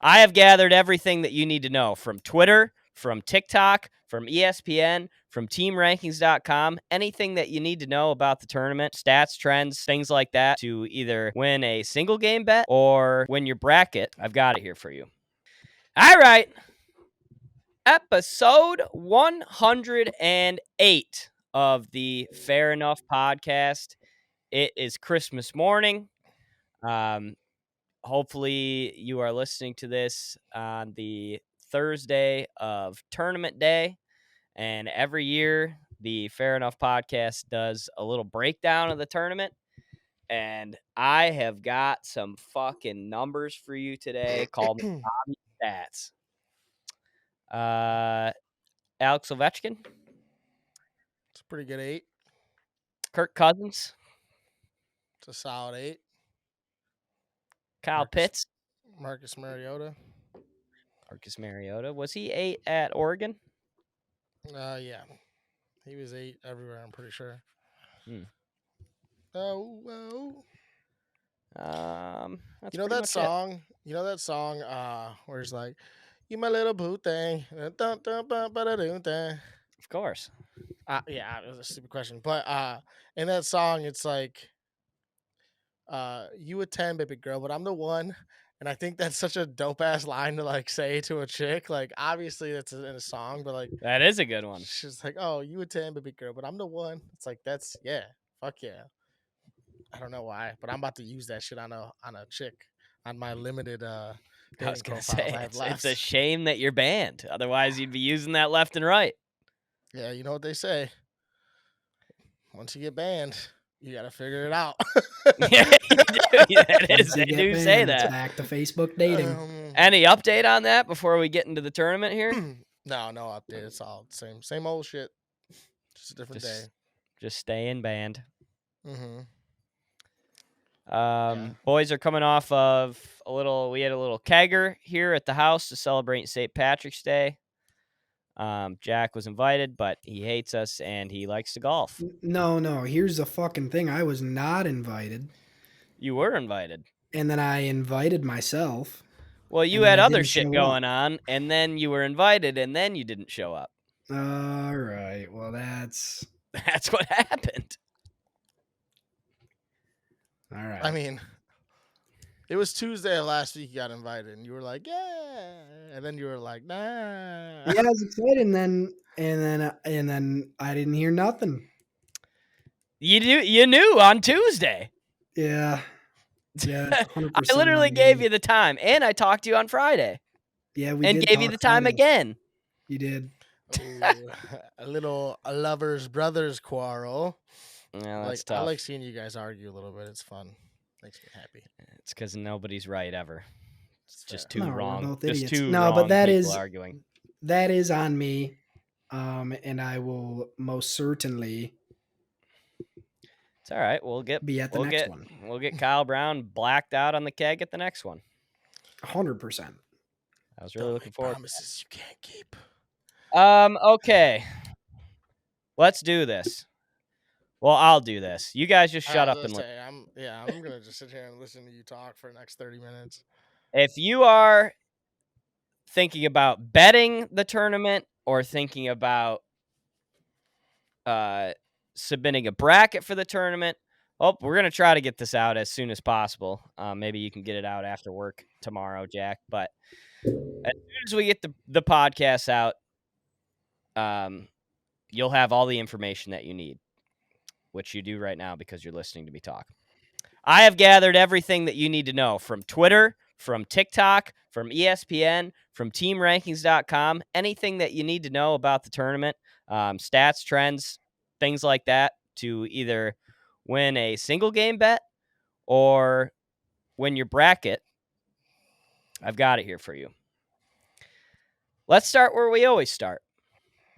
I have gathered everything that you need to know from Twitter, from TikTok, from ESPN, from teamrankings.com, anything that you need to know about the tournament, stats, trends, things like that, to either win a single game bet or win your bracket. I've got it here for you. All right. Episode 108 of the Fair Enough podcast. It is Christmas morning. Hopefully you are listening to this on the Thursday of tournament day. And every year, the Fair Enough podcast does a little breakdown of the tournament. And I have got some fucking numbers for you today called Bobby Stats. Alex Ovechkin. It's a pretty good 8. Kirk Cousins. It's a solid 8. Kyle Pitts. Marcus Mariota. Was he 8 at Oregon? Yeah. He was 8 everywhere, I'm pretty sure. That's you know that song? It. You know that song where it's like, you my little boo thing. Of course. Yeah, it was a stupid question. But in that song, it's like, you a 10, baby girl, but I'm the one. And I think that's such a dope ass line to like say to a chick. Like, obviously that's in a song, but like that is a good one. She's like, "Oh, you a 10, baby girl, but I'm the one." It's like that's fuck yeah. I don't know why, but I'm about to use that shit on a chick on my limited I was gonna say it's a shame that you're banned. Otherwise, you'd be using that left and right. Yeah, you know what they say. Once you get banned, you got to figure it out. Yeah, they do say that. Back to Facebook dating. Any update on that before we get into the tournament here? No update. It's all the same old shit. Just a different day. Just staying banned. Mm-hmm. Boys are coming off of we had a little kegger here at the house to celebrate St. Patrick's Day. Jack was invited, but he hates us and he likes to golf. No. Here's the fucking thing. I was not invited. You were invited. And then I invited myself. Well, you had other shit going on, and then you were invited, and then you didn't show up. All right. Well, that's what happened. All right. I mean, it was Tuesday of last week you got invited, and you were like, yeah. And then you were like, nah. Yeah, I was excited, and then I didn't hear nothing. You knew on Tuesday. Yeah. Yeah. I literally gave you the time, and I talked to you on Friday. Yeah, and gave you the time Friday. Again. You did. Ooh, a little lovers brothers quarrel. Yeah, that's tough. I like seeing you guys argue a little bit. It's fun. Makes me happy. It's because nobody's right ever. It's just two wrong. We're both idiots. Just two no, wrong but that people is arguing. That is on me. And I will most certainly. It's all right. We'll be at the next one. We'll get Kyle Brown blacked out on the keg at the next one. 100%. I was really looking forward. Promises you can't keep. Okay. Let's do this. Well, I'll do this. You guys just shut up and listen. I'm gonna just sit here and listen to you talk for the next 30 minutes. If you are thinking about betting the tournament or thinking about submitting a bracket for the tournament, we're gonna try to get this out as soon as possible. Maybe you can get it out after work tomorrow, Jack. But as soon as we get the podcast out, you'll have all the information that you need, which you do right now because you're listening to me talk. I have gathered everything that you need to know from Twitter, from TikTok, from ESPN, from teamrankings.com, anything that you need to know about the tournament, stats, trends, things like that, to either win a single game bet or win your bracket. I've got it here for you. Let's start where we always start.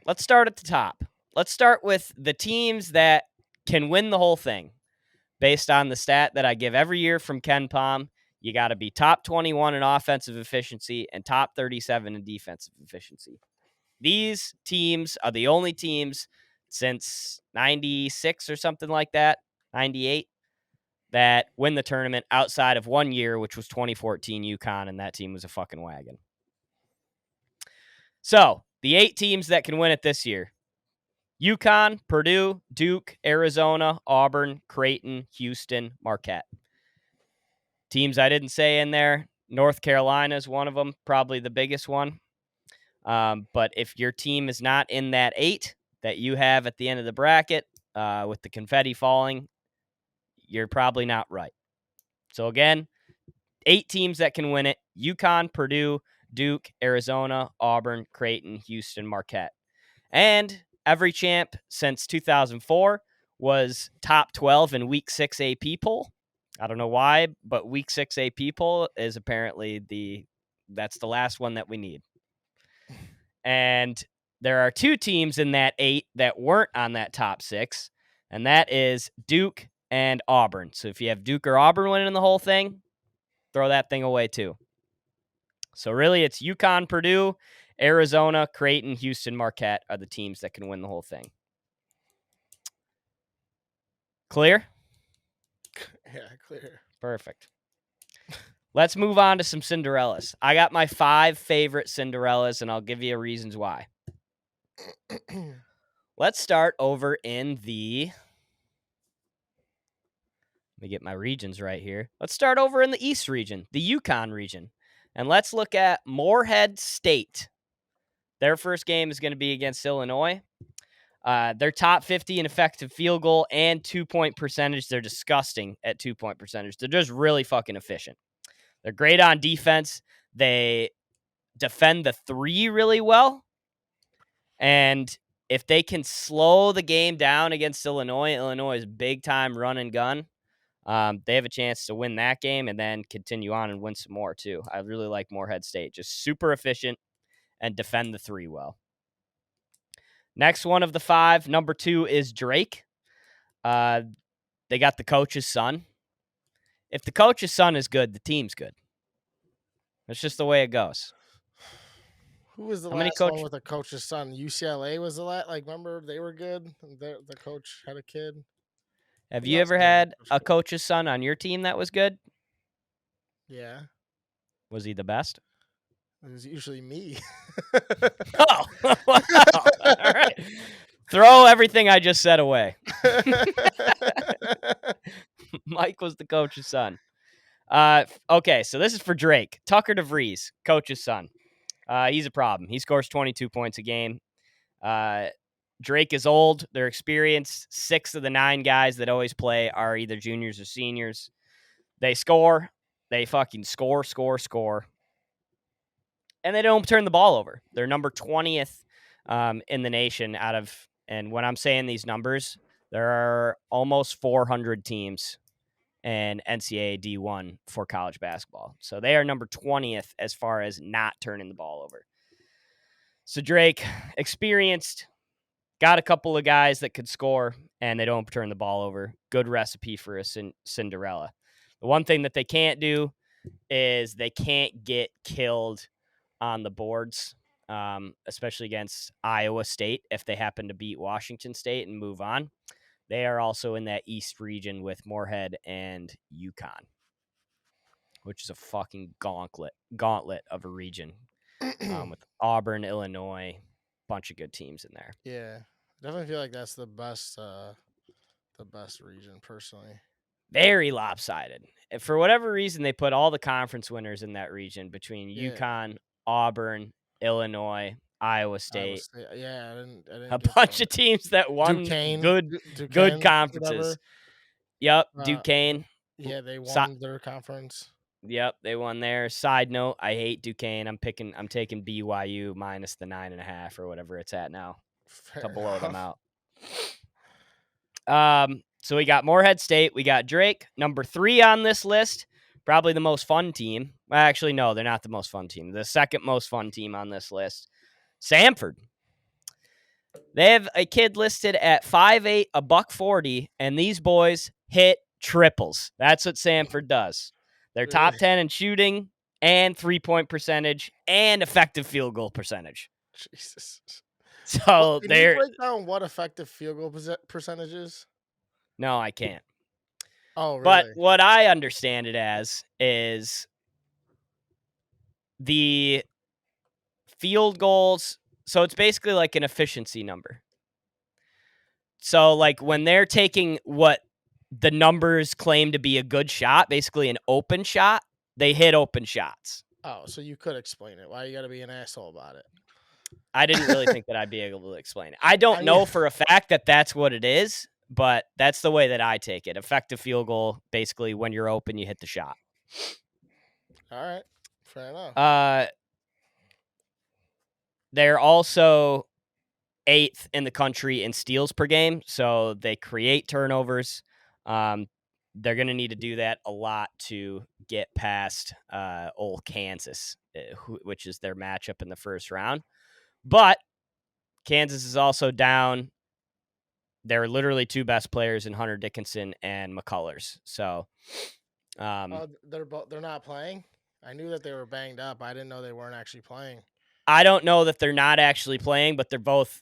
Let's start at the top. Let's start with the teams that can win the whole thing based on the stat that I give every year from Ken Palm. You got to be top 21 in offensive efficiency and top 37 in defensive efficiency. These teams are the only teams since 96 or something like that, 98, that win the tournament outside of one year, which was 2014 UConn, and that team was a fucking wagon. So the 8 teams that can win it this year: UConn, Purdue, Duke, Arizona, Auburn, Creighton, Houston, Marquette. Teams I didn't say in there, North Carolina is one of them, probably the biggest one. But if your team is not in that 8 that you have at the end of the bracket with the confetti falling, you're probably not right. So again, 8 teams that can win it: UConn, Purdue, Duke, Arizona, Auburn, Creighton, Houston, Marquette. And every champ since 2004 was top 12 in Week 6 AP poll. I don't know why, but Week 6 AP poll is apparently that's the last one that we need. And there are 2 teams in that 8 that weren't on that top 6, and that is Duke and Auburn. So if you have Duke or Auburn winning the whole thing, throw that thing away too. So really it's UConn, Purdue, Arizona, Creighton, Houston, Marquette are the teams that can win the whole thing. Clear? Yeah, clear. Perfect. Let's move on to some Cinderellas. I got my 5 favorite Cinderellas, and I'll give you reasons why. Let's start over in the... Let me get my regions right here. Let's start over in the East region, the Yukon region. And let's look at Morehead State. Their first game is going to be against Illinois. They're top 50 in effective field goal and 2-point percentage. They're disgusting at 2-point percentage. They're just really fucking efficient. They're great on defense. They defend the 3 really well. And if they can slow the game down against Illinois' big-time run and gun, they have a chance to win that game and then continue on and win some more, too. I really like Morehead State. Just super efficient and defend the 3 well. Next one of the 5, number 2, is Drake. They got the coach's son. If the coach's son is good, the team's good. That's just the way it goes. Who was the How many last one with a coach's son? UCLA was the last. Like, remember they were good. The coach had a kid. Have Who you else ever did they had have? a coach's son on your team that was good? Yeah, Was he the best? it was usually me. Oh, wow. All right. Throw everything I just said away. Mike was the coach's son. Okay, so this is for Drake. Tucker DeVries, coach's son. He's a problem. He scores 22 points a game. Drake is old. They're experienced. 6 of the 9 guys that always play are either juniors or seniors. They score. They fucking score. And they don't turn the ball over. They're number 20th in the nation out of, and when I'm saying these numbers, there are almost 400 teams in NCAA D1 for college basketball. So they are number 20th as far as not turning the ball over. So Drake, experienced, got a couple of guys that could score, and they don't turn the ball over. Good recipe for a Cinderella. The one thing that they can't do is they can't get killed on the boards, especially against Iowa State if they happen to beat Washington State and move on. They are also in that East region with Morehead and UConn, which is a fucking gauntlet of a region with Auburn, Illinois, bunch of good teams in there. Yeah, definitely feel like that's the best region personally. Very lopsided. For whatever reason, they put all the conference winners in that region between UConn, Auburn, Illinois, Iowa State. Yeah, I didn't a bunch of teams that won good conferences. Whatever. Yep, Duquesne. Yeah, they won their conference. Yep, they won there. Side note, I hate Duquesne. I'm taking BYU minus the 9.5 or whatever it's at now. To blow them out. So we got Morehead State. We got Drake, number 3 on this list. Probably the most fun team. Well, actually, no, they're not the most fun team. The second most fun team on this list, Samford. They have a kid listed at 5'8", $140, and these boys hit triples. That's what Samford does. They're top 10 in shooting and 3-point percentage and effective field goal percentage. Jesus. So can you break down what effective field goal percentage is? No, I can't. Oh, But really? what I understand it as is the field goals. So it's basically like an efficiency number. So like when they're taking what the numbers claim to be a good shot, basically an open shot, they hit open shots. Oh, so you could explain it. Why you got to be an asshole about it? I didn't really think that I'd be able to explain it. I don't I know mean, for a fact that that's what it is, but that's the way that I take it. Effective field goal, basically when you're open, you hit the shot. all right, fair enough. They're also 8th in the country in steals per game, so they create turnovers. They're going to need to do that a lot to get past old Kansas, which is their matchup in the first round. But Kansas is also down. They're literally two best players in Hunter Dickinson and McCullers. So, They're not playing. I knew that they were banged up. I didn't know they weren't actually playing. I don't know that they're not actually playing, but they're both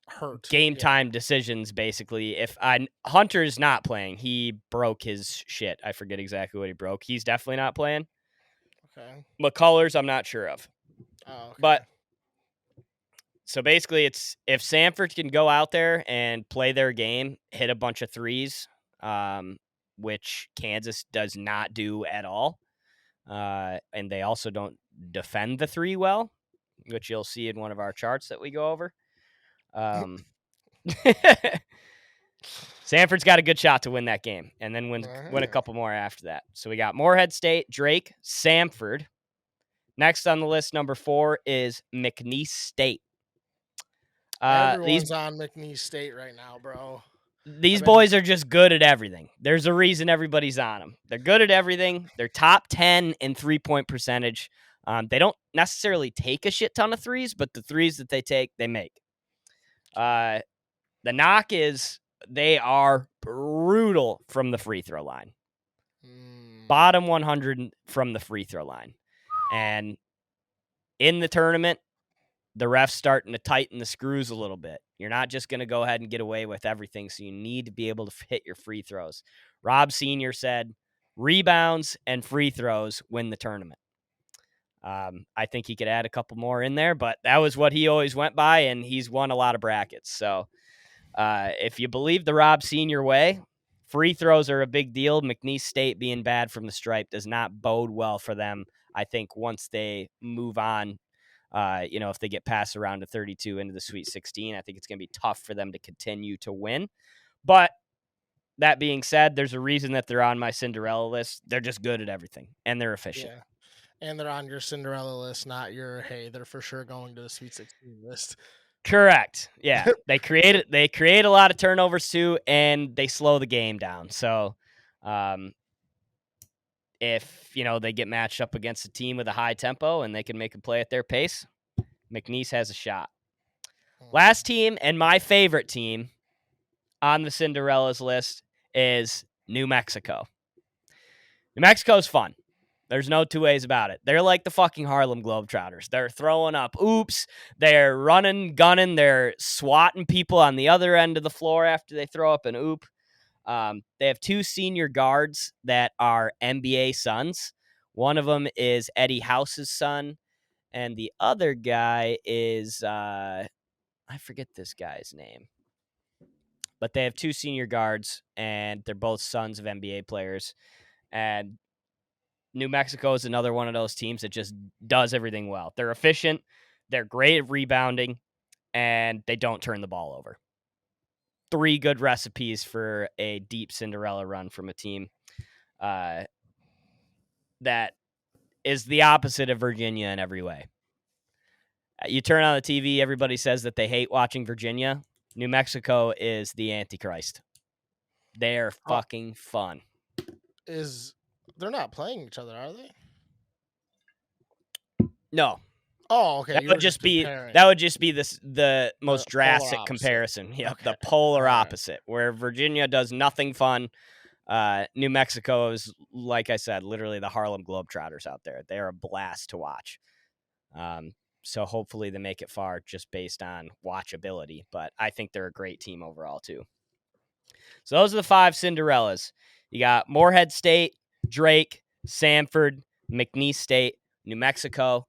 Hurt. game Yeah. time decisions. Basically, if Hunter's not playing, he broke his shit. I forget exactly what he broke. He's definitely not playing. Okay. McCullers, I'm not sure of. Oh, okay. But so basically, it's if Samford can go out there and play their game, hit a bunch of threes, which Kansas does not do at all, and they also don't defend the three well, which you'll see in one of our charts that we go over. Samford's got a good shot to win that game, and then win a couple more after that. So we got Morehead State, Drake, Samford. Next on the list, number 4 is McNeese State. Everyone's on McNeese State right now, bro. These boys are just good at everything. There's a reason everybody's on them. They're good at everything. They're top 10 in three-point percentage. They don't necessarily take a shit ton of threes, but the threes that they take, they make. The knock is they are brutal from the free throw line. Bottom 100 from the free throw line. And in the tournament, the ref's starting to tighten the screws a little bit. You're not just going to go ahead and get away with everything, so you need to be able to hit your free throws. Rob Sr. said rebounds and free throws win the tournament. I think he could add a couple more in there, but that was what he always went by, and he's won a lot of brackets. So if you believe the Rob Sr. way, free throws are a big deal. McNeese State being bad from the stripe does not bode well for them, I think, once they move on. If they get past around to 32 into the Sweet 16, I think it's going to be tough for them to continue to win. But that being said, there's a reason that they're on my Cinderella list. They're just good at everything, and they're efficient. Yeah. And they're on your Cinderella list, not your, hey, they're for sure going to the Sweet 16 list. Correct. Yeah. They create a lot of turnovers too, and they slow the game down. So if, they get matched up against a team with a high tempo and they can make a play at their pace, McNeese has a shot. Last team, and my favorite team on the Cinderella's list, is New Mexico. New Mexico's fun. There's no two ways about it. They're like the fucking Harlem Globetrotters. They're throwing up oops. They're running, gunning. They're swatting people on the other end of the floor after they throw up an oop. They have 2 senior guards that are NBA sons. One of them is Eddie House's son, and the other guy is I forget this guy's name. But they have 2 senior guards, and they're both sons of NBA players. And New Mexico is another one of those teams that just does everything well. They're efficient, they're great at rebounding, and they don't turn the ball over. 3 good recipes for a deep Cinderella run from a team that is the opposite of Virginia in every way. You turn on the TV, everybody says that they hate watching Virginia. New Mexico is the Antichrist. They're fucking fun. They're not playing each other, are they? No. Oh, okay. That would just be the most drastic comparison. Yeah, okay. The polar opposite, where Virginia does nothing fun. New Mexico is, like I said, literally the Harlem Globetrotters out there. They're a blast to watch. So hopefully they make it far just based on watchability. But I think they're a great team overall too. So those are the 5 Cinderellas. You got Morehead State, Drake, Samford, McNeese State, New Mexico.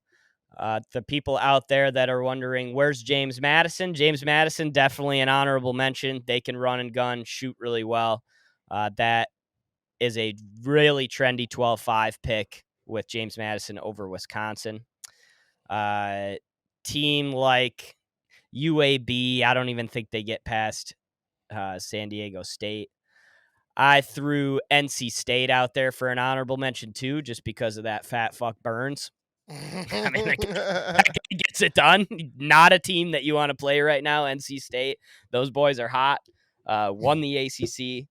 The people out there that are wondering, where's James Madison? James Madison, definitely an honorable mention. They can run and gun, shoot really well. That is a really trendy 12-5 pick with James Madison over Wisconsin. Team like UAB, I don't even think they get past San Diego State. I threw NC State out there for an honorable mention too, just because of that fat fuck Burns. I mean, that guy gets it done. Not a team that you want to play right now, NC State. Those boys are hot. Won the ACC.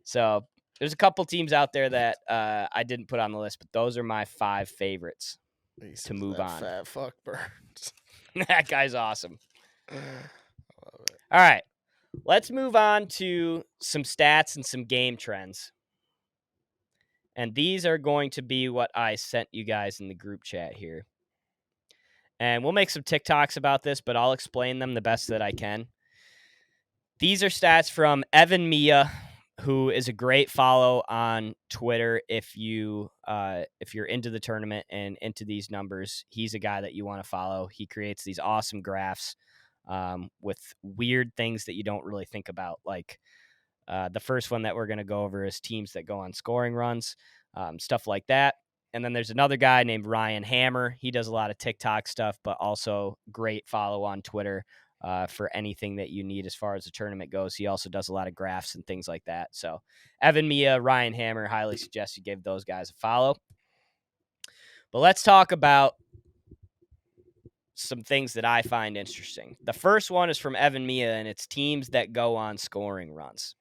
So there's a couple teams out there that I didn't put on the list, but those are my 5 favorites to move on. Fat fuck Burns. That guy's awesome. All right. Let's move on to some stats and some game trends. And these are going to be what I sent you guys in the group chat here. And we'll make some TikToks about this, but I'll explain them the best that I can. These are stats from Evan Mia, who is a great follow on Twitter. If you're into the tournament and into these numbers, he's a guy that you want to follow. He creates these awesome graphs with weird things that you don't really think about. Like the first one that we're going to go over is teams that go on scoring runs, stuff like that. And then there's another guy named Ryan Hammer. He does a lot of TikTok stuff, but also great follow on Twitter for anything that you need as far as the tournament goes. He also does a lot of graphs and things like that. So Evan Mia, Ryan Hammer, highly suggest you give those guys a follow. But let's talk about some things that I find interesting. The first one is from Evan Mia, and it's teams that go on scoring runs.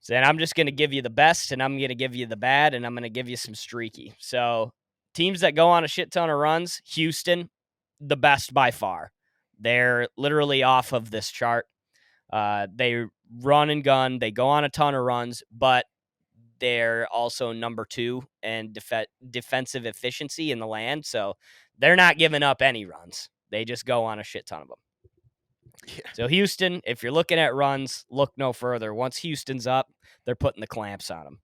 So then I'm just going to give you the best, and I'm going to give you the bad, and I'm going to give you some streaky. So teams that go on a shit ton of runs, Houston, the best by far. They're literally off of this chart. They run and gun. They go on a ton of runs, but they're also number 2 in defensive efficiency in the land. So they're not giving up any runs. They just go on a shit ton of them. Yeah. So Houston, if you're looking at runs, look no further. Once Houston's up, they're putting the clamps on them.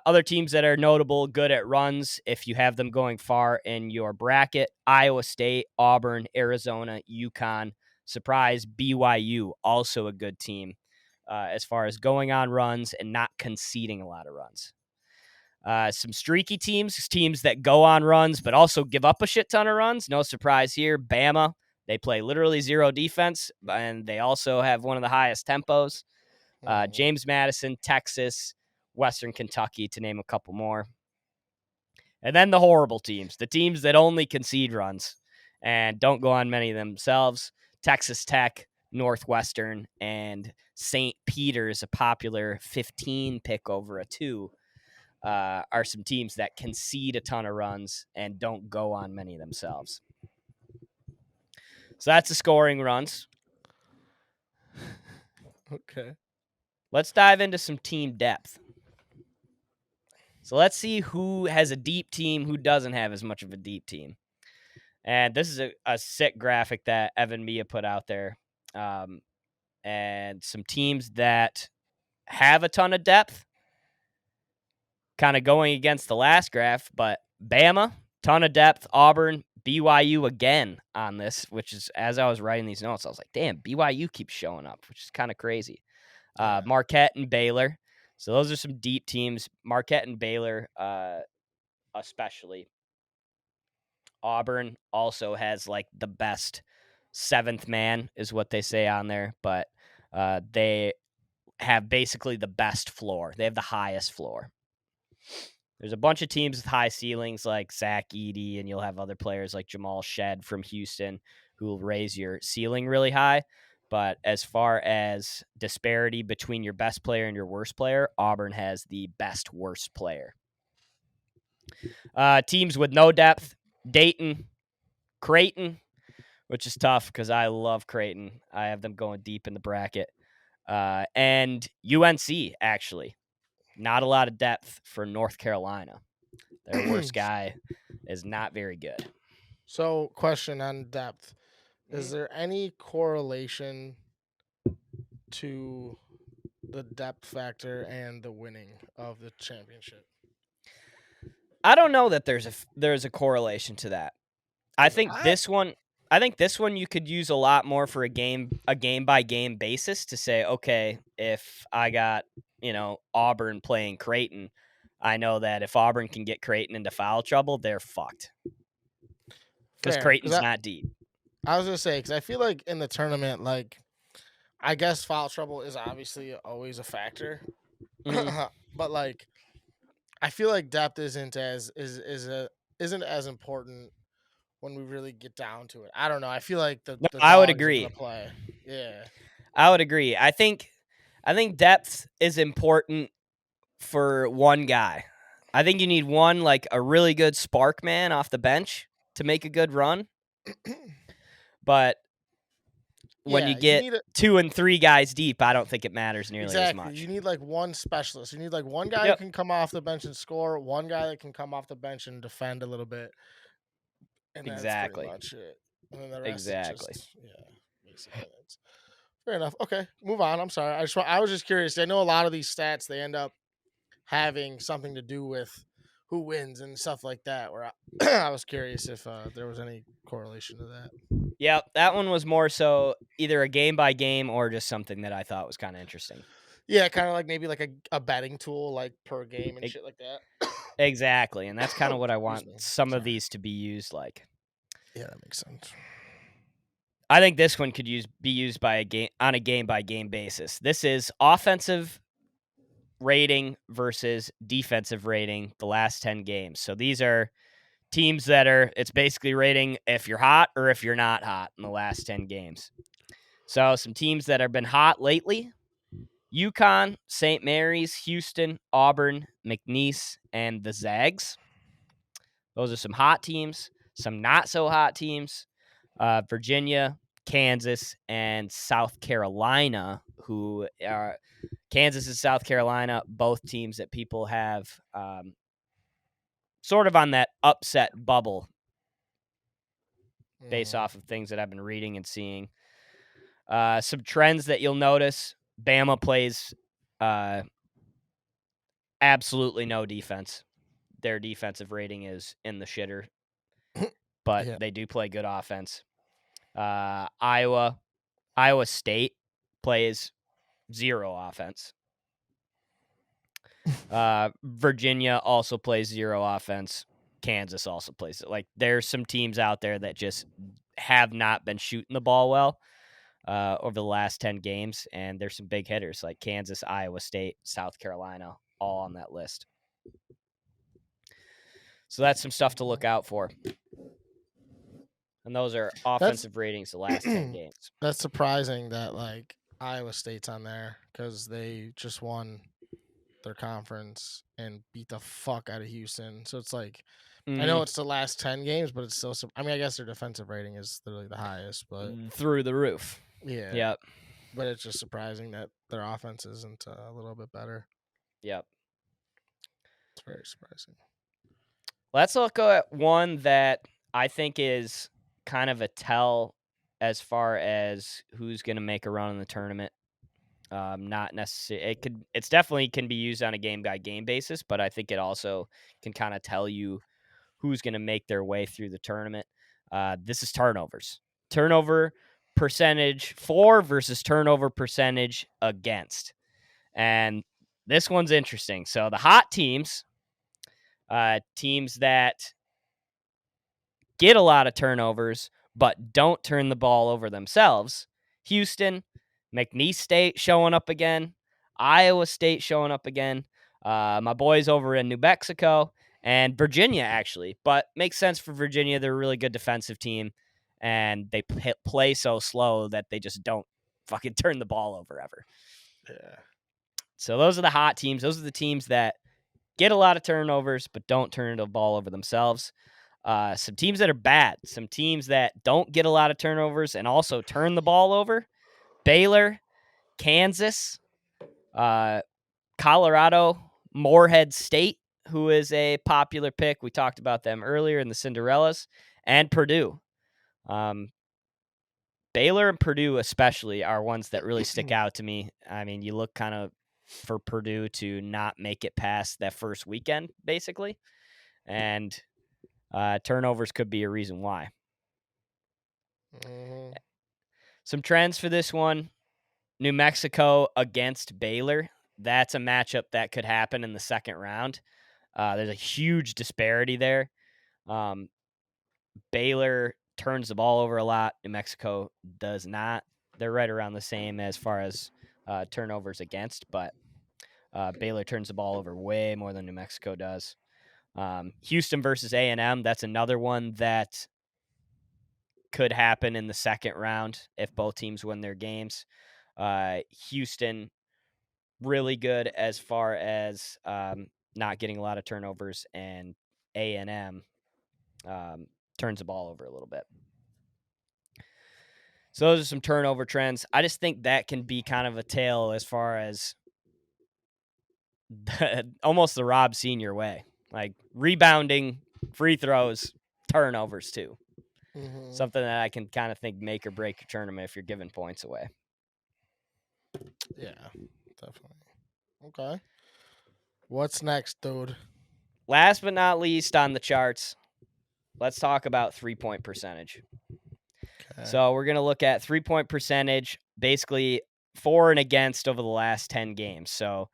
Other teams that are notable, good at runs, if you have them going far in your bracket, Iowa State, Auburn, Arizona, UConn, surprise, BYU, also a good team as far as going on runs and not conceding a lot of runs. Some streaky teams that go on runs but also give up a shit ton of runs. No surprise here. Bama, they play literally zero defense, and they also have one of the highest tempos. James Madison, Texas, Western Kentucky, to name a couple more. And then the horrible teams, the teams that only concede runs and don't go on many of themselves. Texas Tech, Northwestern, and St. Peter's, a popular 15 pick over a 2, are some teams that concede a ton of runs and don't go on many themselves. So that's the scoring runs. Okay. Let's dive into some team depth. So let's see who has a deep team, who doesn't have as much of a deep team. And this is a sick graphic that Evan Mia put out there. And some teams that have a ton of depth, kind of going against the last graph, but Bama, ton of depth, Auburn, BYU again on this, which is, as I was writing these notes, I was like, damn, BYU keeps showing up, which is kind of crazy. Marquette and Baylor. So those are some deep teams. Marquette and Baylor, especially. Auburn also has like the best 7th man, is what they say on there, but they have basically the best floor. They have the highest floor. There's a bunch of teams with high ceilings like Zach Edey, and you'll have other players like Jamal Shed from Houston who will raise your ceiling really high. But as far as disparity between your best player and your worst player, Auburn has the best worst player. Teams with no depth, Dayton, Creighton, which is tough because I love Creighton. I have them going deep in the bracket. And UNC, actually. Not a lot of depth for North Carolina. Their worst guy is not very good. So, question on depth. Is there any correlation to the depth factor and the winning of the championship? I don't know that there's a correlation to that. I think this one you could use a lot more for a game by game basis to say, okay, if I got, Auburn playing Creighton, I know that if Auburn can get Creighton into foul trouble, they're fucked. Because Fair, Creighton's not deep. I was gonna say, because I feel like in the tournament, like, I guess foul trouble is obviously always a factor, but like, I feel like depth isn't as important when we really get down to it. I don't know. I feel like the I would dogs are agree. gonna play. Yeah, I would agree. I think depth is important for one guy. I think you need one, like a really good spark man off the bench to make a good run. But when you get 2 and 3 guys deep, I don't think it matters nearly as much. You need like one specialist. You need like one guy who can come off the bench and score, one guy that can come off the bench and defend a little bit. And that's pretty much it. And then the rest is just, makes sense. Fair enough. Okay, move on. I'm sorry. I was just curious. I know a lot of these stats, they end up having something to do with who wins and stuff like that. Where I was curious if there was any correlation to that. Yeah, that one was more so either a game by game or just something that I thought was kind of interesting. Yeah, kind of like maybe like a betting tool, like per game and shit like that. Exactly, and that's kind of what I want some of these to be used like. Yeah, that makes sense. I think this one could be used on a game by game basis. This is offensive rating versus defensive rating the last 10 games. So these are teams that it's basically rating if you're hot or if you're not hot in the last 10 games. So some teams that have been hot lately: UConn, St. Mary's, Houston, Auburn, McNeese, and the Zags. Those are some hot teams. Some not so hot teams: Virginia, Kansas, and South Carolina, who are Kansas and South Carolina, both teams that people have sort of on that upset bubble based off of things that I've been reading and seeing. Some trends that you'll notice: Bama plays absolutely no defense. Their defensive rating is in the shitter, but they do play good offense. Iowa State plays zero offense. Virginia also plays zero offense. Kansas also plays it. Like, there's some teams out there that just have not been shooting the ball well over the last 10 games, and there's some big hitters like Kansas, Iowa State, South Carolina, all on that list. So that's some stuff to look out for. And those are offensive ratings the last 10 games. That's surprising that, like, Iowa State's on there because they just won their conference and beat the fuck out of Houston. So it's like, I know it's the last 10 games, but it's still, I mean, I guess their defensive rating is literally the highest, but through the roof. Yeah. Yep. But it's just surprising that their offense isn't a little bit better. Yep. It's very surprising. Let's look at one that I think is kind of a tell as far as who's going to make a run in the tournament. Not necessarily. It's definitely can be used on a game by game basis, but I think it also can kind of tell you who's going to make their way through the tournament. This is turnovers. Turnover percentage for versus turnover percentage against. And this one's interesting. So the hot teams, teams that get a lot of turnovers but don't turn the ball over themselves: Houston, McNeese State showing up again, Iowa State showing up again, my boys over in New Mexico, and Virginia, actually. But makes sense for Virginia. They're a really good defensive team, and they play so slow that they just don't fucking turn the ball over ever. Yeah. So those are the hot teams. Those are the teams that get a lot of turnovers but don't turn the ball over themselves. Some teams that are bad. Some teams that don't get a lot of turnovers and also turn the ball over: Baylor, Kansas, Colorado, Morehead State, who is a popular pick. We talked about them earlier in the Cinderellas, and Purdue. Baylor and Purdue especially are ones that really stick out to me. I mean, you look kind of for Purdue to not make it past that first weekend, basically. And turnovers could be a reason why. Mm-hmm. Some trends for this one. New Mexico against Baylor. That's a matchup that could happen in the second round. There's a huge disparity there. Baylor turns the ball over a lot. New Mexico does not. They're right around the same as far as turnovers against, but Baylor turns the ball over way more than New Mexico does. Houston versus A&M, that's another one that could happen in the second round if both teams win their games. Houston, really good as far as not getting a lot of turnovers, and A&M turns the ball over a little bit. So those are some turnover trends. I just think that can be kind of a tale as far as almost the Rob Senior way. Like rebounding, free throws, turnovers too. Mm-hmm. Something that I can kind of think make or break your tournament if you're giving points away. Yeah, definitely. Okay. What's next, dude? Last but not least on the charts, let's talk about 3-point percentage. Okay. So we're going to look at 3-point percentage, basically for and against over the last 10 games. So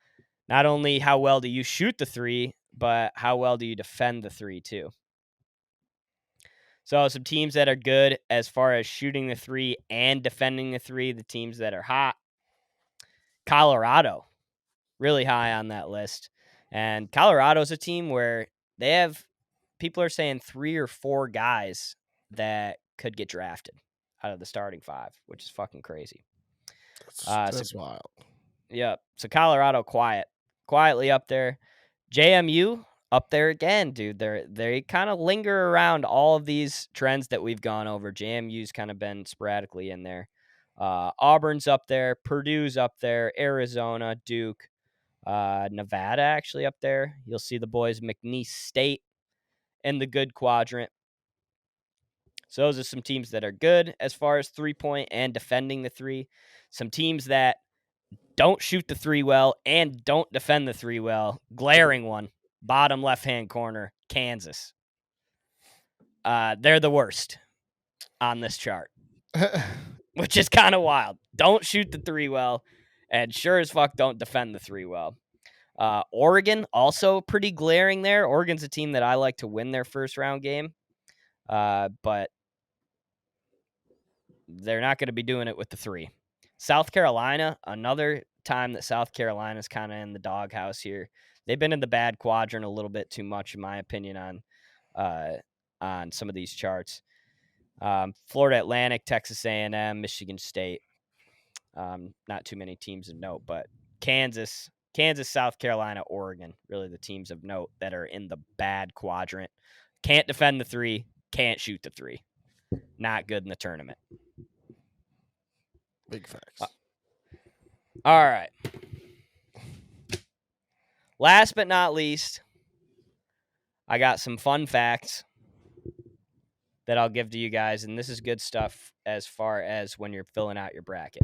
not only how well do you shoot the three, but how well do you defend the three too. So some teams that are good as far as shooting the three and defending the three, the teams that are hot. Colorado, really high on that list. And Colorado's a team where they have, people are saying 3 or 4 guys that could get drafted out of the starting 5, which is fucking crazy. That's wild. Yep. So Colorado quietly up there. JMU up there again, dude. They kind of linger around all of these trends that we've gone over. JMU's kind of been sporadically in there. Auburn's up there. Purdue's up there. Arizona, Duke, Nevada actually up there. You'll see the boys McNeese State in the good quadrant. So those are some teams that are good as far as 3-point and defending the three. Some teams that don't shoot the three well and don't defend the three well. Glaring one, bottom left-hand corner, Kansas. They're the worst on this chart, which is kind of wild. Don't shoot the three well, and sure as fuck don't defend the three well. Oregon, also pretty glaring there. Oregon's a team that I like to win their first round game, but they're not going to be doing it with the three. South Carolina, another time that South Carolina's kind of in the doghouse here. They've been in the bad quadrant a little bit too much, in my opinion, on some of these charts. Florida Atlantic, Texas A&M, Michigan State. Not too many teams of note, but Kansas, South Carolina, Oregon, really the teams of note that are in the bad quadrant. Can't defend the three, can't shoot the three. Not good in the tournament. Big facts. All right. Last but not least, I got some fun facts that I'll give to you guys, and this is good stuff as far as when you're filling out your bracket.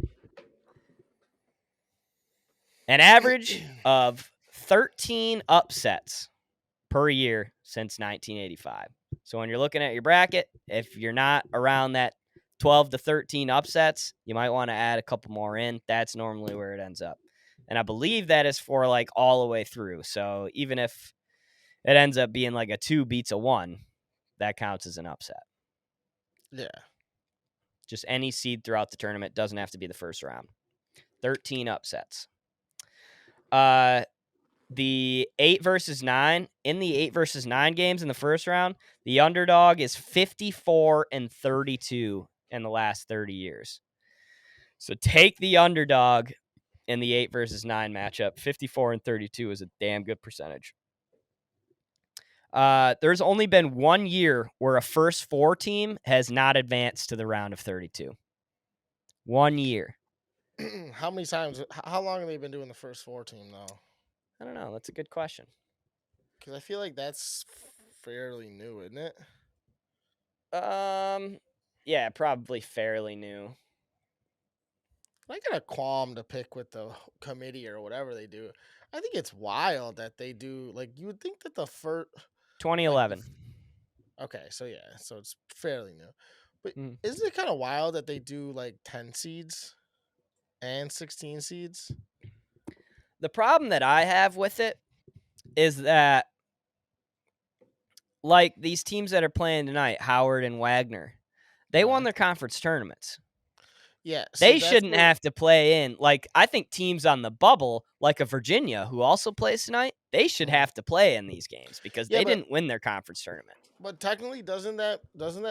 An average of 13 upsets per year since 1985. So when you're looking at your bracket, if you're not around that 12 to 13 upsets, you might want to add a couple more in. That's normally where it ends up. And I believe that is for like all the way through. So even if it ends up being like a 2 beats a 1, that counts as an upset. Yeah. Just any seed throughout the tournament. Doesn't have to be the first round. 13 upsets. The 8 versus 9, in the 8 versus 9 games in the first round, the underdog is 54-32 in the last 30 years. So take the underdog in the 8 versus 9 matchup. 54-32 is a damn good percentage. There's only been 1 year where a first 4 team has not advanced to the round of 32. 1 year. How many times? How long have they been doing the first 4 team though? I don't know. That's a good question. Because I feel like that's fairly new, isn't it? Yeah, probably fairly new. I got a qualm to pick with the committee or whatever they do. I think it's wild that they do. Like, you would think that the first 2011. Okay, so yeah, so it's fairly new. But isn't it kind of wild that they do like 10 seeds and 16 seeds? The problem that I have with it is that, like, these teams that are playing tonight, Howard and Wagner, they won their conference tournaments. Yeah. They shouldn't have to play in. Like, I think teams on the bubble, like a Virginia, who also plays tonight, they should have to play in these games because they didn't win their conference tournament. But technically, doesn't that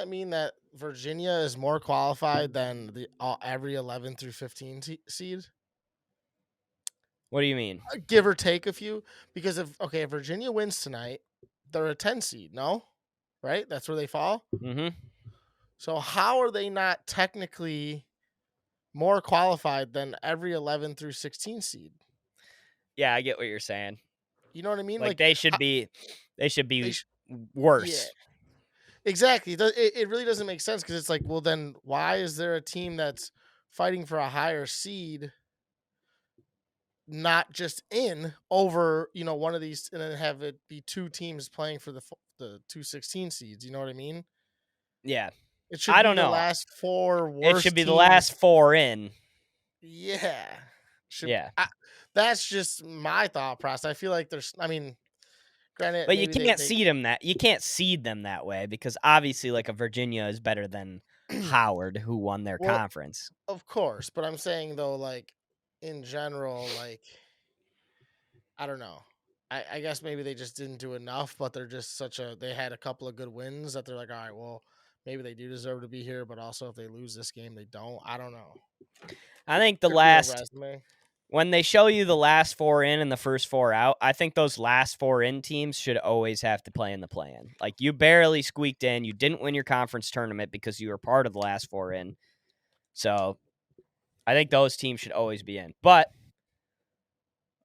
mean that Virginia is more qualified than the every 11 through 15 seed? What do you mean? Give or take a few, because if Virginia wins tonight, they're a 10 seed, no? Right? That's where they fall. Mm-hmm. So how are they not technically more qualified than every 11 through 16 seed? Yeah, I get what you're saying. You know what I mean? Like they should be worse. Yeah. Exactly. It really doesn't make sense, because it's like, well, then why is there a team that's fighting for a higher seed not just in over, one of these, and then have it be two teams playing for the 216 seeds? You know what I mean? Yeah. It should be the last four worst. It should be the last four in. Yeah. Yeah. That's just my thought process. I feel like granted, but you can't seed them you can't seed them that way, because obviously, like, a Virginia is better than Howard, who won their conference. Of course, but I'm saying, though, like, in general, like, I don't know. I guess maybe they just didn't do enough, but they're just they had a couple of good wins that they're like, all right, well, maybe they do deserve to be here, but also if they lose this game, they don't. I don't know. I think when they show you the last four in and the first four out, I think those last four in teams should always have to play in the play-in. Like, you barely squeaked in. You didn't win your conference tournament because you were part of the last four in. So I think those teams should always be in. But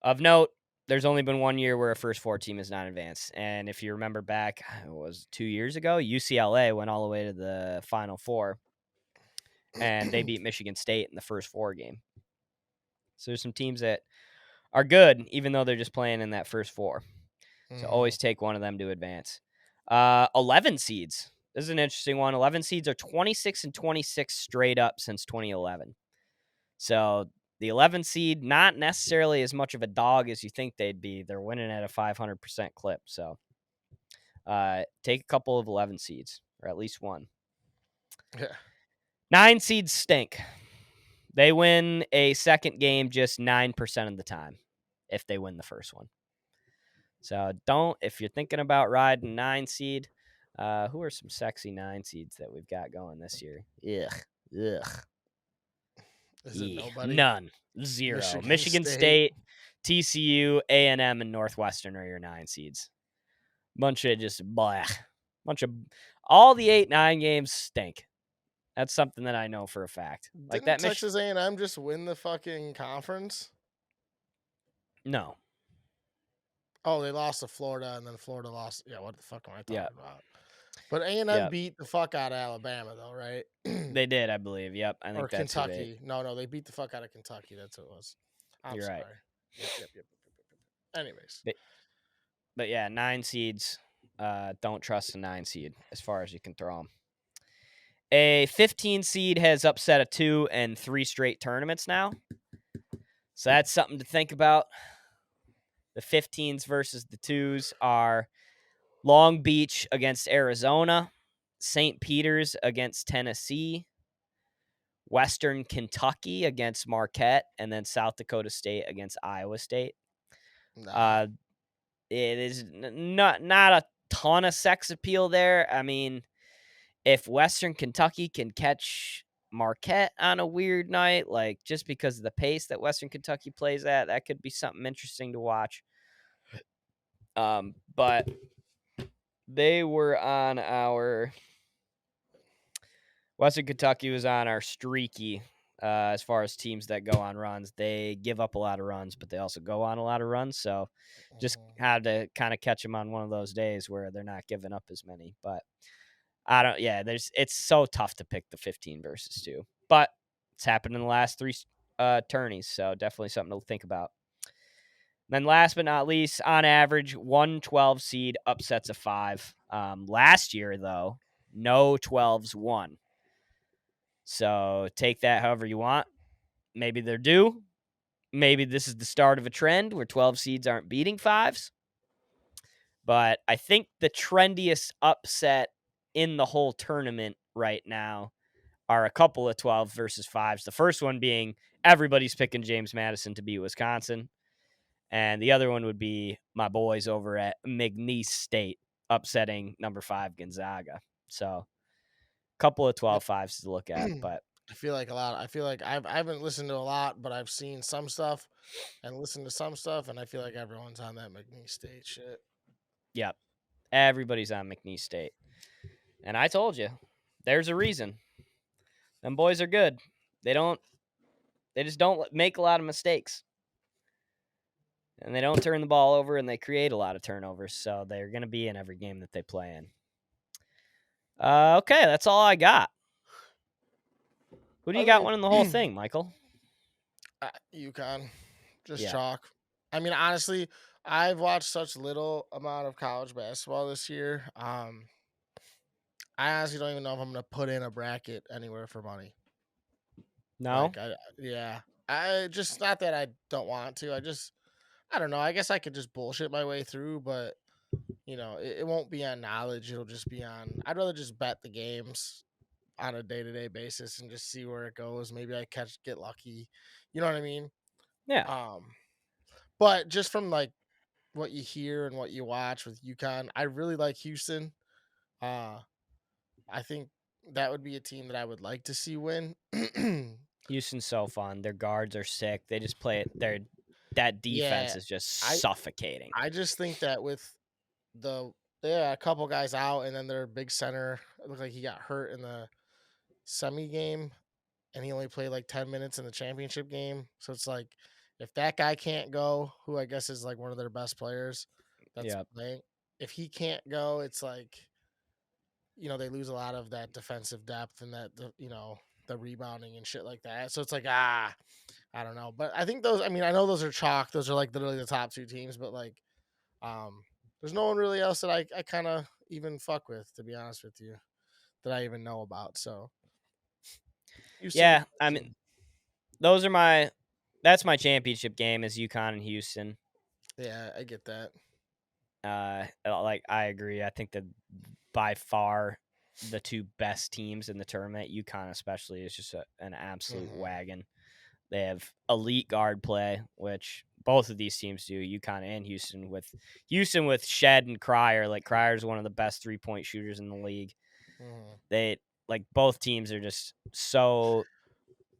of note, there's only been 1 year where a first four team is not advanced. And if you remember back, it was 2 years ago, UCLA went all the way to the Final Four, and they beat Michigan State in the first four game. So there's some teams that are good, even though they're just playing in that first four. So always take one of them to advance. 11 seeds. This is an interesting one. 11 seeds are 26 and 26 straight up since 2011. So the 11 seed, not necessarily as much of a dog as you think they'd be. They're winning at a 500% clip. So take a couple of 11 seeds, or at least one. Yeah. 9 seeds stink. They win a second game just 9% of the time if they win the first one. So if you're thinking about riding 9 seed, who are some sexy 9 seeds that we've got going this year? Ugh. Is it nobody? None. Zero. Michigan State, TCU, A&M, and Northwestern are your 9 seeds. Bunch of just blah. All the 8-9 games stink. That's something that I know for a fact. Like, Didn't Texas A&M just win the fucking conference? No. Oh, they lost to Florida, and then Florida lost. Yeah, what the fuck am I talking about? But A&M beat the fuck out of Alabama, though, right? They did, I believe. Yep, I think or that's Kentucky. No, they beat the fuck out of Kentucky. That's what it was. You're sorry. Right. Yep. Anyways. But yeah, 9 seeds. Don't trust a 9 seed as far as you can throw them. A 15 seed has upset a 2 and 3 straight tournaments now. So that's something to think about. The 15s versus the 2s are Long Beach against Arizona, St. Peter's against Tennessee, Western Kentucky against Marquette, and then South Dakota State against Iowa State. It is not a ton of sex appeal there. I mean, if Western Kentucky can catch Marquette on a weird night, like, just because of the pace that Western Kentucky plays at, that could be something interesting to watch. But they were on our Western Kentucky was on our streaky as far as teams that go on runs. They give up a lot of runs, but they also go on a lot of runs. So just had to kind of catch them on one of those days where they're not giving up as many. But it's so tough to pick the 15 versus 2. But it's happened in the last tourneys, so definitely something to think about. Then last but not least, on average, 1 12 seed upsets a 5. Last year, though, no 12s won. So take that however you want. Maybe they're due. Maybe this is the start of a trend where 12 seeds aren't beating 5s. But I think the trendiest upset in the whole tournament right now are a couple of 12 versus 5s. The first one being everybody's picking James Madison to beat Wisconsin. And the other one would be my boys over at McNeese State upsetting number 5 Gonzaga. So a couple of 12-5s to look at, but I feel like I haven't listened to a lot, but I've seen some stuff and listened to some stuff, and I feel like everyone's on that McNeese State shit. Yep. Everybody's on McNeese State. And I told you, there's a reason. Them boys are good. They just don't make a lot of mistakes. And they don't turn the ball over, and they create a lot of turnovers. So they're going to be in every game that they play in. Okay, that's all I got. Who do you got winning the whole thing, Michael? UConn. Just chalk. I mean, honestly, I've watched such little amount of college basketball this year. I honestly don't even know if I'm going to put in a bracket anywhere for money. No? I just, not that I don't want to. I don't know. I guess I could just bullshit my way through, but, it won't be on knowledge. It'll just be on, I'd rather just bet the games on a day-to-day basis and just see where it goes. Maybe I get lucky. You know what I mean? Yeah. But just from like what you hear and what you watch with UConn, I really like Houston. I think that would be a team that I would like to see win. Houston's so fun. Their guards are sick. They just play it. That defense is just suffocating. I just think that with a couple guys out, and then their big center, it looked like he got hurt in the semi game, and he only played like 10 minutes in the championship game. So it's like, if that guy can't go, who I guess is like one of their best players that's playing, if he can't go, it's like, they lose a lot of that defensive depth and that, the rebounding and shit like that. So it's like, I don't know. But I think I know those are chalk. Those are like literally the top 2 teams, but like, there's no one really else that I kind of even fuck with, to be honest with you, that I even know about. So, I mean, that's my championship game is UConn and Houston. Yeah, I get that. I agree. I think that by far the 2 best teams in the tournament, UConn especially, is just an absolute wagon. They have elite guard play, which both of these teams do, UConn and Houston. With Houston with Shed and Cryer, like Cryer's one of the best 3-point shooters in the league. They both teams are just so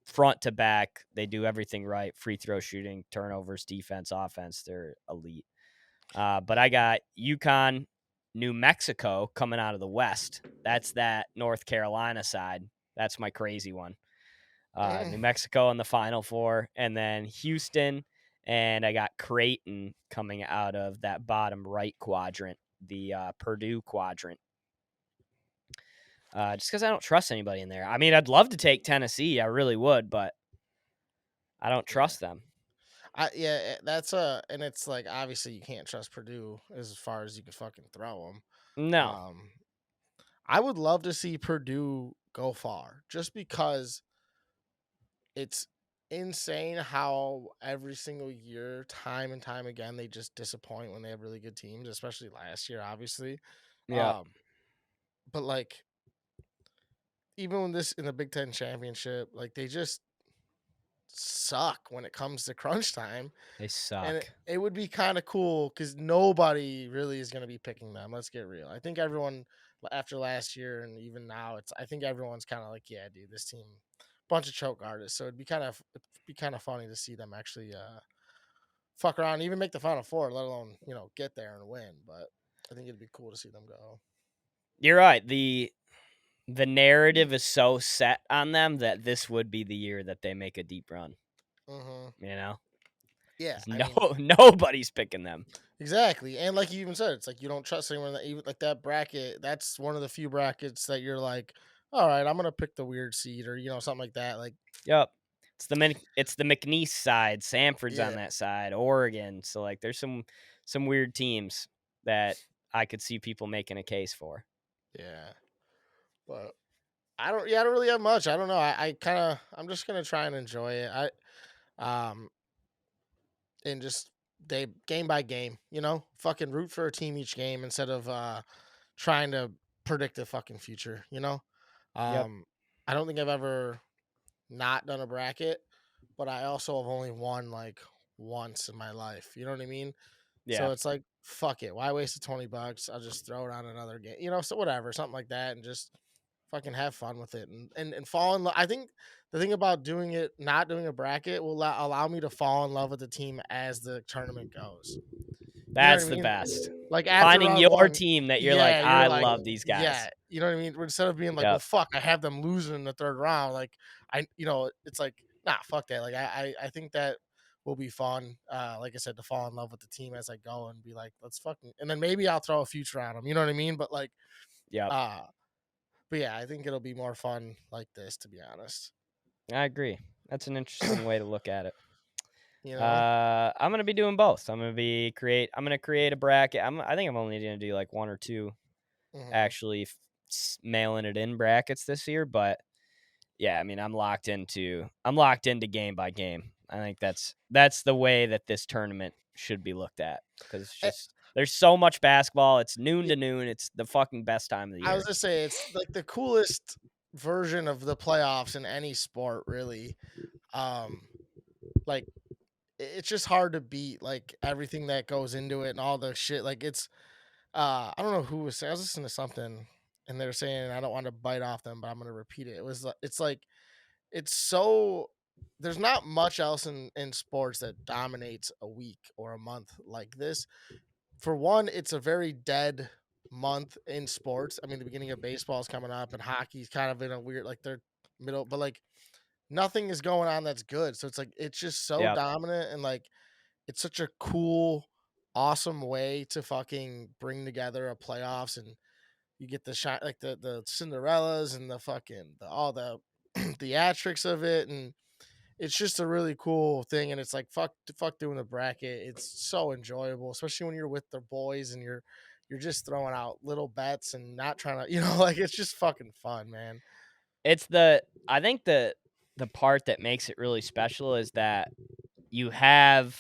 front to back. They do everything right: free throw shooting, turnovers, defense, offense. They're elite. But I got UConn, New Mexico coming out of the West. That's that North Carolina side. That's my crazy one. New Mexico in the Final Four, and then Houston, and I got Creighton coming out of that bottom right quadrant, the Purdue quadrant. Just because I don't trust anybody in there. I mean, I'd love to take Tennessee. I really would, but I don't trust them. And it's like, obviously you can't trust Purdue as far as you can fucking throw them. No. I would love to see Purdue go far, just because it's insane how every single year, time and time again, they just disappoint when they have really good teams, especially last year, obviously. Yeah. But like, even when in the Big Ten championship, like, they just suck when it comes to crunch time. They suck. And it would be kind of cool because nobody really is going to be picking them. Let's get real. I think everyone, after last year and even now, I think everyone's kind of like, yeah, dude, this team, bunch of choke artists. So it'd be kind of funny to see them actually fuck around, even make the Final Four, let alone get there and win. But I think it'd be cool to see them go. You're right. The narrative is so set on them that this would be the year that they make a deep run. Yeah. Nobody's picking them. Exactly. And like you even said, it's like you don't trust anyone like that bracket. That's one of the few brackets that you're like, all right, I'm going to pick the weird seed or, something like that. Like, yep. It's the McNeese side. Samford's on that side. Oregon. So like, there's some weird teams that I could see people making a case for. Yeah, but I don't really have much. I don't know. I'm just gonna try and enjoy it. And just game by game, fucking root for a team each game instead of trying to predict the fucking future. Yep. I don't think I've ever not done a bracket, but I also have only won like once in my life. You know what I mean? Yeah. So it's like, fuck it. Why waste the $20? I'll just throw it on another game. So whatever, something like that, and just fucking have fun with it and fall in love. I think the thing about not doing a bracket will allow me to fall in love with the team as the tournament goes. That's the best. Like after finding your team that you're like, I love these guys. Yeah, you know what I mean? Instead of being like, well, fuck, I have them losing in the third round. Like it's like, nah, fuck that. Like I think that will be fun. Like I said, to fall in love with the team as I go and be like, let's fucking, and then maybe I'll throw a future on them. You know what I mean? But like, but yeah, I think it'll be more fun like this, to be honest. I agree. That's an interesting way to look at it. I'm gonna be doing both. I'm gonna create a bracket. I think I'm only gonna do like one or two, actually mailing it in brackets this year. But yeah, I mean, I'm locked into game by game. I think that's the way that this tournament should be looked at, because there's so much basketball. It's noon to noon. It's the fucking best time of the year. I was gonna say, it's like the coolest version of the playoffs in any sport, really. Like, it's just hard to beat, like, everything that goes into it and all the shit. Like, it's I don't know who was saying, I was listening to something and they were saying, I don't want to bite off them, but I'm gonna repeat it. It's like, it's so, there's not much else in sports that dominates a week or a month like this. For one, it's a very dead month in sports. I mean, the beginning of baseball is coming up and hockey's kind of in a weird, like, they're middle, but like nothing is going on that's good. So it's like, it's just so dominant, and like, it's such a cool, awesome way to fucking bring together a playoffs, and you get the shot, like the Cinderellas and the fucking all the theatrics of it, and it's just a really cool thing. And it's like, fuck doing the bracket. It's so enjoyable, especially when you're with the boys and you're just throwing out little bets and not trying to, like, it's just fucking fun, man. I think the part that makes it really special is that you have,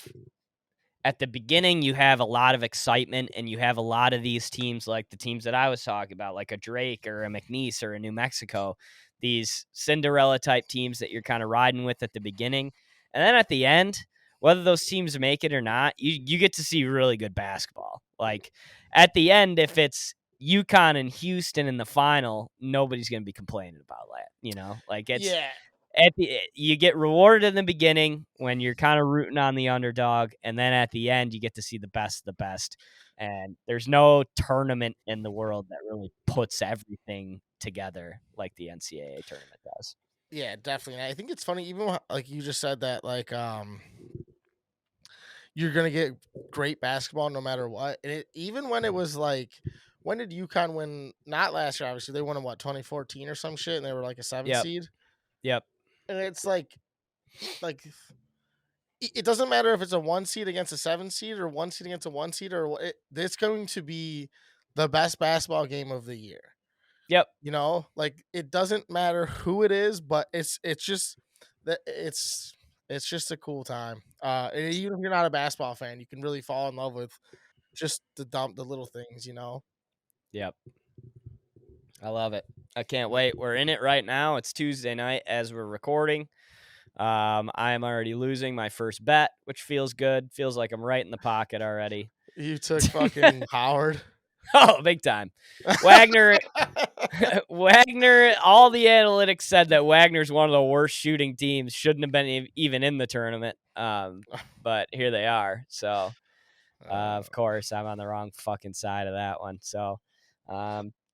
at the beginning, you have a lot of excitement, and you have a lot of these teams, like the teams that I was talking about, like a Drake or a McNeese or a New Mexico, these Cinderella type teams that you're kind of riding with at the beginning. And then at the end, whether those teams make it or not, you get to see really good basketball. Like at the end, if it's UConn and Houston in the final, nobody's going to be complaining about that. Like it's, you get rewarded in the beginning when you're kind of rooting on the underdog, and then at the end you get to see the best of the best. And there's no tournament in the world that really puts everything together like the NCAA tournament does. Yeah, definitely. And I think it's funny, even like you just said that, like, you're gonna get great basketball no matter what. And even when it was like, when did UConn win? Not last year, obviously. They won in 2014 or some shit, and they were like a 7 seed. Yep. And it's like it doesn't matter if it's a 1 seed against a 7 seed or 1 seed against a 1 seed, or it's going to be the best basketball game of the year. Yep. Like, it doesn't matter who it is, but it's just that it's just a cool time. And even if you're not a basketball fan, you can really fall in love with just the little things. Yep. I love it. I can't wait. We're in it right now. It's Tuesday night as we're recording. I'm already losing my first bet, which feels good. Feels like I'm right in the pocket already. You took fucking Howard. Oh, big time. Wagner, all the analytics said that Wagner's one of the worst shooting teams, shouldn't have been even in the tournament. But here they are. So, of course, I'm on the wrong fucking side of that one. So,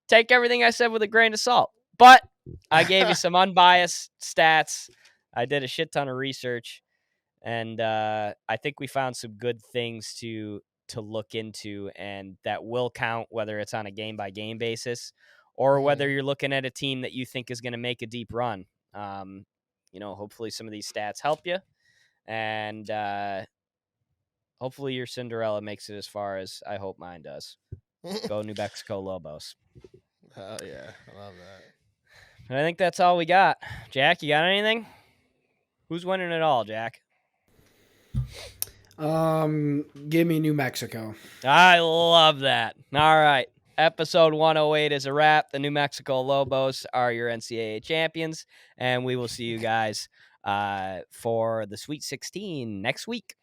take everything I said with a grain of salt. But I gave you some unbiased stats. I did a shit ton of research, and I think we found some good things to look into, and that will count, whether it's on a game by game basis or whether you're looking at a team that you think is going to make a deep run. hopefully some of these stats help you, and hopefully your Cinderella makes it as far as I hope mine does. Go New Mexico Lobos. Oh yeah, I love that. And I think that's all we got. Jack, you got anything? Who's winning it all, Jack? Give me New Mexico. I love that. All right. Episode 108 is a wrap. The New Mexico Lobos are your NCAA champions, and we will see you guys for the Sweet 16 next week.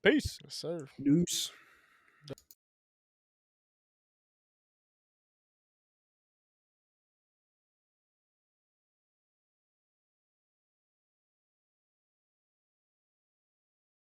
Peace. Yes, sir. Deuce.